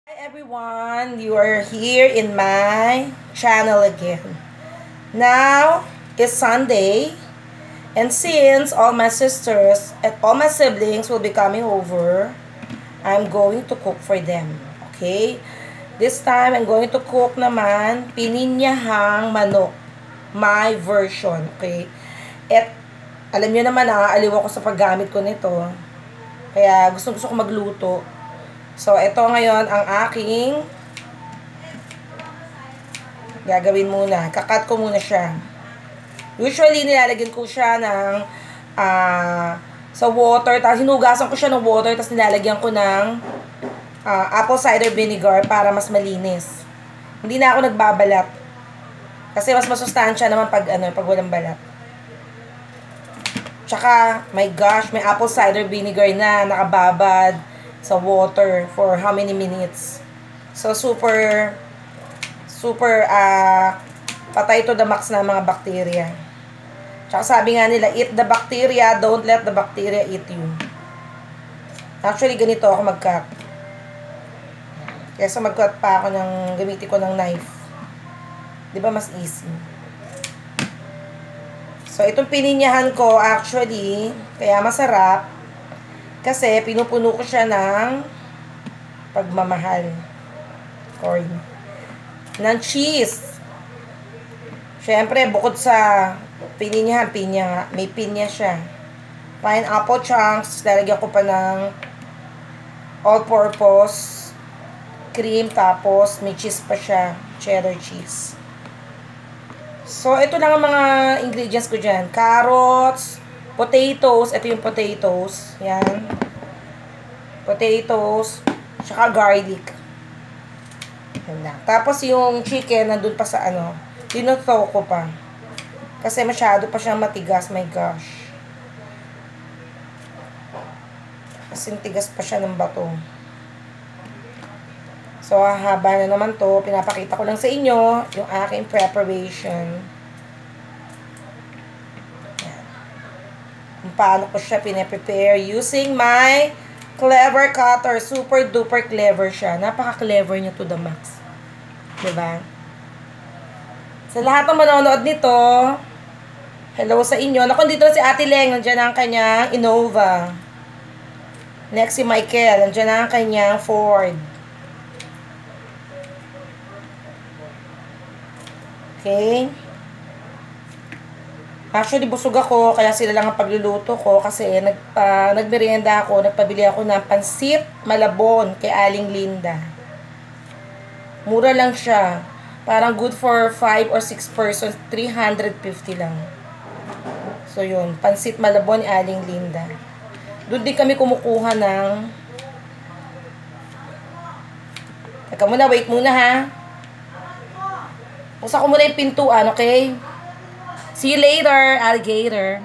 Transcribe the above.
Hi everyone, you are here in my channel again. Now, it's Sunday, and since all my sisters and all my siblings will be coming over, I'm going to cook for them. Okay? This time, I'm going to cook naman pininyahang manok. My version. Okay? At alam niyo naman, aliw ako sa paggamit ko nito. Kaya gusto ko magluto. So, ito ngayon ang aking gagawin muna. Kakat ko muna siya. Usually, nilalagyan ko siya ng sa water. Tapos, hinugasan ko siya ng water. Tapos, nilalagyan ko ng apple cider vinegar para mas malinis. Hindi na ako nagbabalat. Kasi mas masustansya naman pag walang balat. Tsaka, my gosh, may apple cider vinegar na nakababad sa water for how many minutes. So, super patay to the max na mga bacteria. Tsaka sabi nga nila, eat the bacteria, don't let the bacteria eat you. Actually, ganito ako mag-cut. Kesa mag-cut pa ako gamitin ko ng knife. Diba mas easy? So, itong pininyahan ko, actually, kaya masarap, kasi pinupuno ko siya ng pagmamahal. Corn. Ng cheese. Siyempre, bukod sa pinya, may pinya siya. Pineapple chunks. Lalagyan ko pa ng all-purpose cream. Tapos, may cheese pa siya. Cheddar cheese. So, ito lang ang mga ingredients ko dyan. Carrots, potatoes, ito yung potatoes. Yan. Potatoes, tsaka garlic. Yan lang. Tapos yung chicken, nandun pa sa tinuto ko pa. Kasi masyado pa siyang matigas, my gosh. Kasi tigas pa siya ng bato. So, haba na naman to. Pinapakita ko lang sa inyo yung aking preparation. Kung paano ko siya pinaprepare using my clever cutter. Super duper clever siya. Napaka-clever niya to the max. Diba? Sa lahat ng manonood nito, hello sa inyo. Naku, dito si Ate Leng. Nandiyan ang kanyang Innova. Next si Michael. Nandiyan ang kanyang Ford. Okay. Actually, busog ako, kaya sila lang ang pagluluto ko kasi nagmerienda ako, nagpabili ako ng pansit malabon kay Aling Linda. Mura lang siya. Parang good for 5 or 6 persons, 350 lang. So, yun. Pansit malabon ni Aling Linda. Doon din kami kumukuha ng... Teka muna, wait muna ha. Buksan ko muna yung pintuan, okay? See you later, alligator.